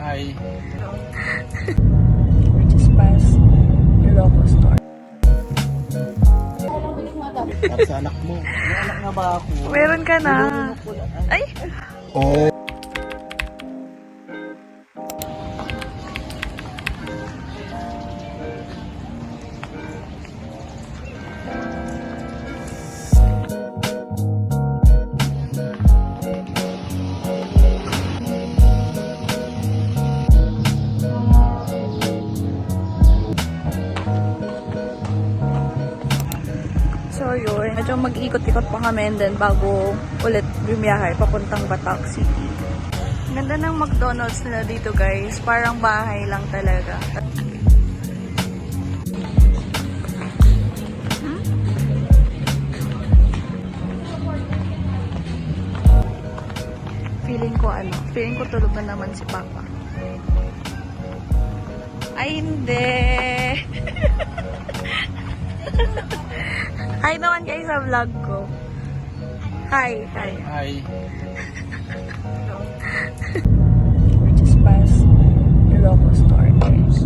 Hi. We just passed Ilocos Store. Para sa anak mo. May anak na ba ako? Meron ka na. Ay! Oh. So yun, medyo mag-ikot-ikot pa kami and then bago ulit bumiyahe papuntang Batak City. Ganda ng McDonald's nila dito guys, parang bahay lang talaga. Feeling ko tulog na naman si Papa. Ay hindi! Hi naman guys sa vlog ko. Hi. Hi. We just passed Ilocos Store guys.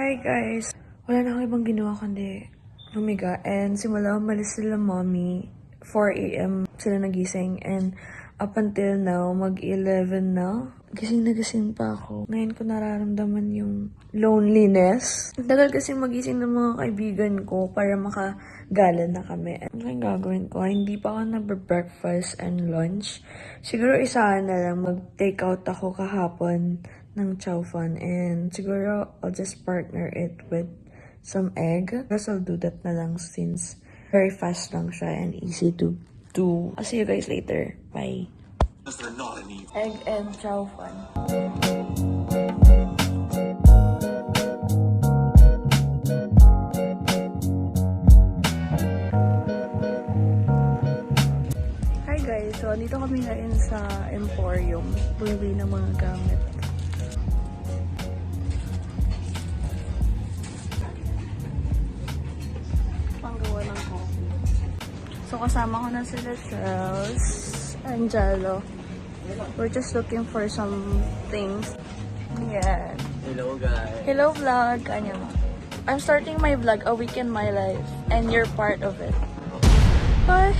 Hi guys! Wala na akong ibang ginawa kundi humiga and simula umalis sila mommy 4 AM sila nagising and up until now mag-11 na. Gising na gising pa ako. Ngayon ko nararamdaman yung loneliness. Ang tagal kasi magising ng mga kaibigan ko para makagala na kami. Ano kayong gagawin ko? Hindi pa ako nag-breakfast and lunch. Siguro isa na lang mag-take out ako kahapon ng chow fan and siguro I'll just partner it with some egg. Guess I'll do that na lang since very fast lang siya and easy to do. I'll see you guys later. Bye. Egg and chow fan. Hi guys, so dito kami ngayon sa Emporium. Bumibili ng mga gamit. Panggawa ng coffee. So kasama ko na sila Charles and Jello. We're just looking for some things. Yeah. Hello guys. Hello vlog. Kanya mo. I'm starting my vlog, A Week in My Life. And you're part of it. Bye!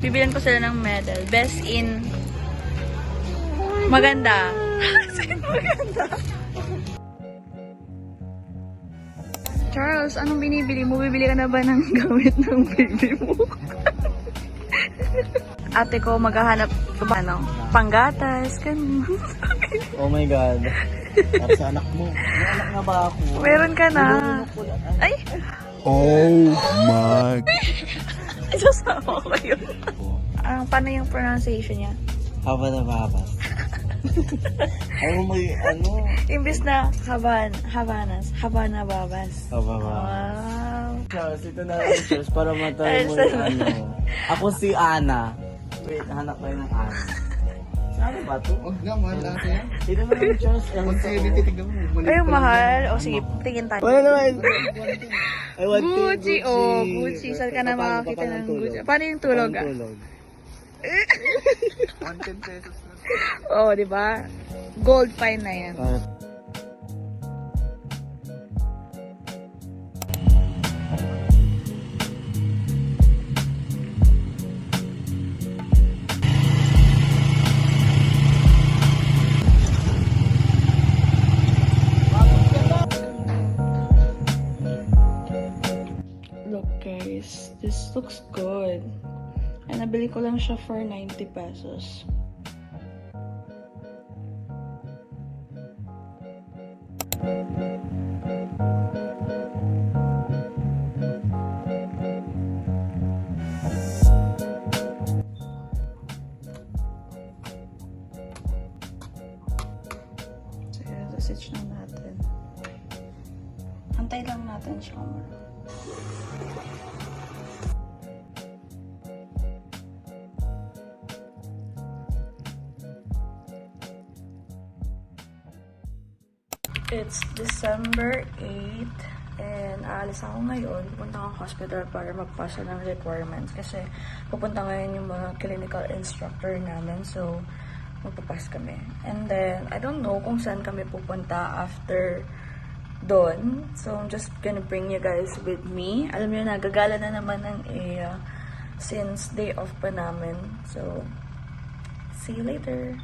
Bibilan ko sila ng medal. Best in... Maganda. Maganda. Charles, anong binibili mo? Bibili ka na ba ng gamit ng baby mo? Ate ko maghahanap ano, panggatas, ganun. Oh my God. Para sa anak mo. May anak na ba ako? Meron ka na. Ay! Oh my. Isasama ko yun. Paano yung pronunciation niya? Haba na babas. Ay, may ano. Imbis na Havanas, Habana Babas. Haba ba? Wow. Charles, ito na lang Charles para matay mo yung ano. Ako si Ana. Wait, hanap ko yung Ana. Ano ba ito? Huwag naman, laki yan. Ito na lang Charles. Pag tinitignan mo, Ay, mahal. O sige, tingin tayo. Wala naman. I want Gucci, oh, Gucci. Saan ka na makakita ng Gucci? Paano yung tulog, ah? Tulog. 110 pesos na. Oo, di ba? Gold fine na yan. Look guys, this looks good. And nabili ko lang siya for 90 pesos. message na natin. Antay lang natin siya. It's December 8 and aalis ako ngayon. Pupunta akong hospital para magpasa ng requirements kasi pupunta ngayon yung mga clinical instructor namin. So, magpapas kami. And then, I don't know kung saan kami pupunta after doon. So, I'm just gonna bring you guys with me. Alam niyo, nagagala na naman ng EA since day off pa namin. So, see you later.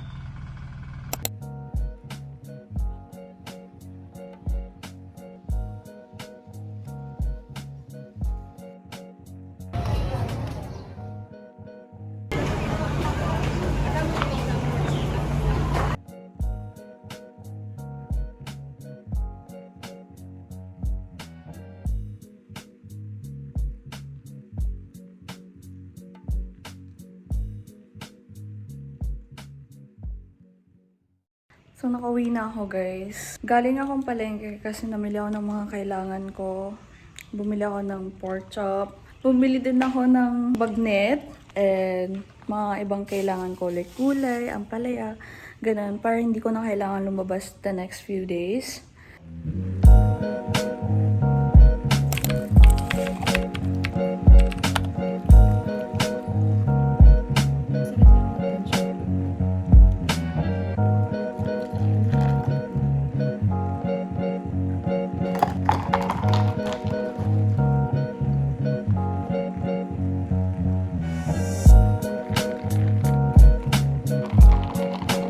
So, nakauwi na ako, guys. Galing akong palengke kasi namili ako ng mga kailangan ko. Bumili ako ng pork chop. Bumili din ako ng bagnet and mga ibang kailangan ko like gulay, ampalaya, ganun. Para hindi ko na kailangan lumabas the next few days.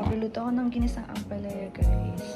Magluluto ako ng ginisang ampalaya, guys.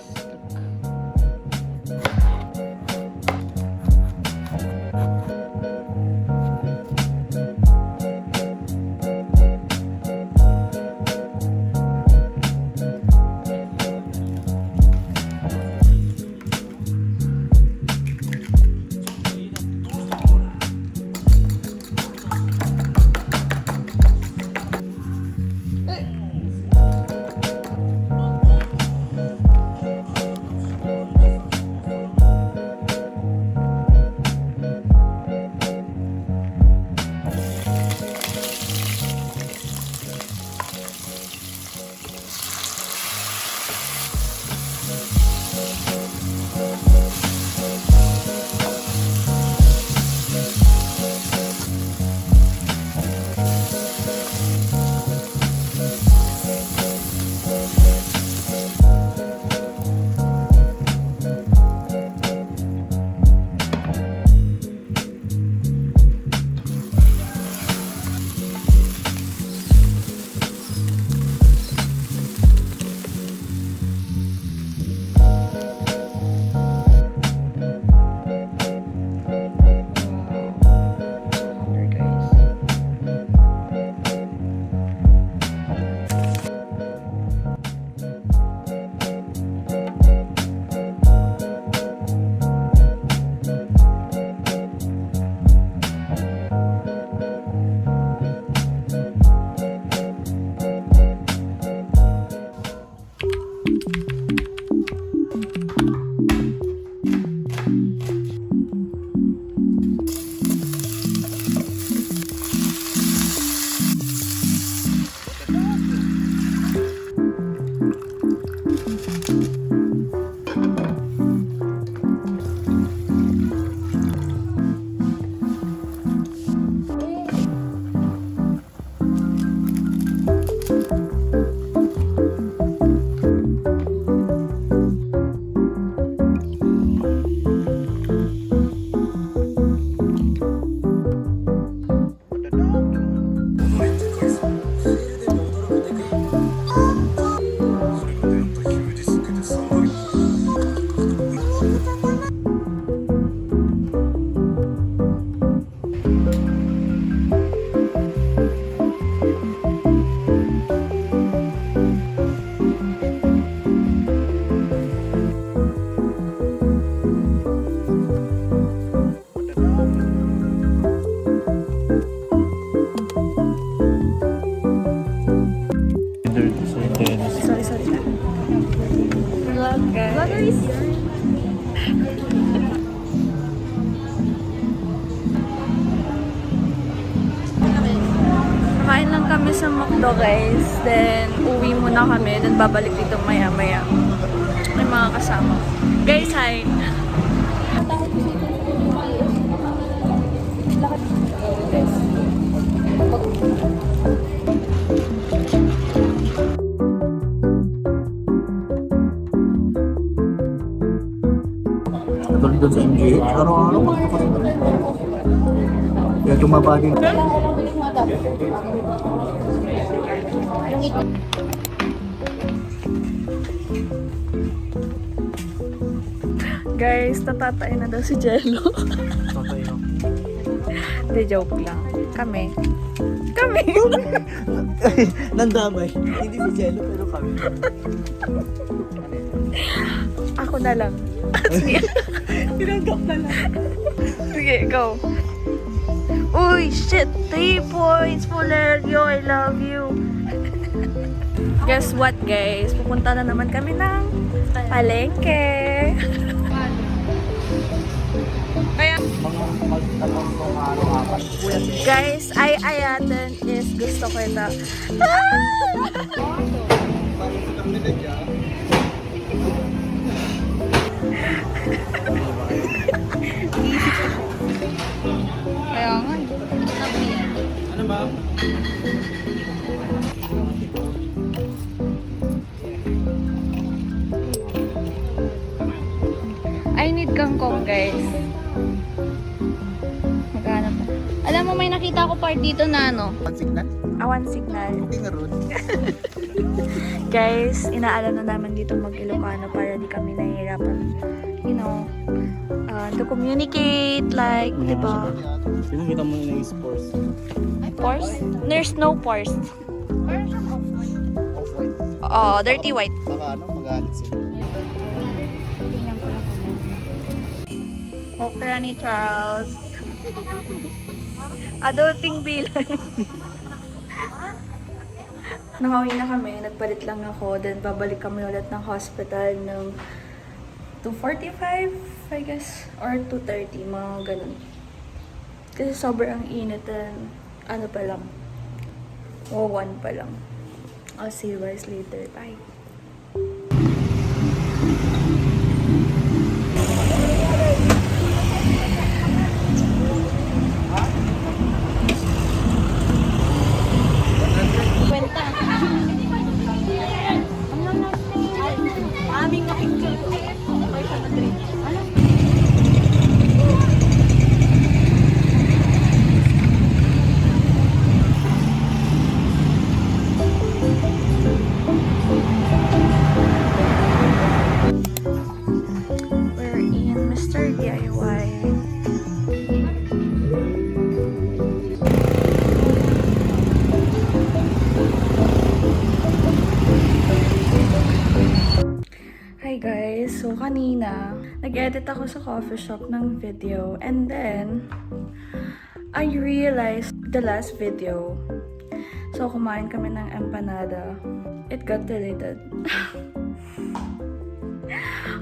Kumain lang kami sa McDo, guys. Then, uwi muna kami. Then, babalik dito maya-maya. May mga kasama. Guys, hi! Katulad doon sa MGH, araw-araw magkakaroon. Kaya tumaba din. Guys, natatay na daw si Jello. Tatayo. Hindi, joke lang. Kami. Nandamay. Hindi si Jello, pero kami. Ako na lang. Sige. Tinanggap na lang. Sige, go. Uy, shit! 3 points, Valerio. I love you. Guess what, guys? Pupunta na naman kami ng palengke. Kaya, Mga magtatang kong araw-apat. guys, ayaten is gusto ko ito. Kaya nga. Ano ba? I need kangkong, guys. Magkano pa? Alam mo, may nakita ko part dito na ano. Pansignal? Awan signal. Okay nga ron. Guys, inaalam na naman dito mag-Ilocano para di kami nahihirapan, you know, to communicate, like, di ba? Pinakita mo na yung sports. Pores? There's no pores. Oh, dirty white. Baka ano, magalit sila. Opera ni Charles. Adulting bilang. Nakauwi na kami, nagpalit lang ako, then babalik kami ulit ng hospital ng 2:45, I guess, or 2:30, mga ganun. Kasi sobrang init and ano pa lang, 1 pa lang. I'll see you guys later. Bye! We're in Mr. DIY. Hi guys! So kanina, nag-edit ako sa coffee shop ng video and then I realized the last video. So kumain kami ng empanada. It got deleted.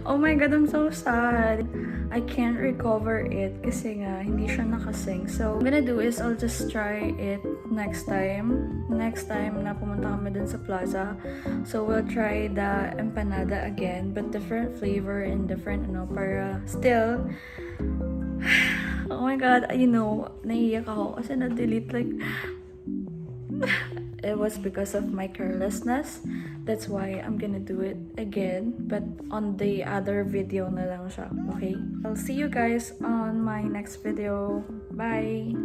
Oh my god, I'm so sad. I can't recover it kasi nga hindi siya nakasync. So, what I'm gonna do is I'll just try it next time. Next time na pumunta kami dun sa plaza. So, we'll try the empanada again but different flavor and different para still oh my god, you know, naiiyak ako kasi na-delete like it was because of my carelessness. That's why I'm gonna do it again, but on the other video na lang siya, okay? I'll see you guys on my next video. Bye!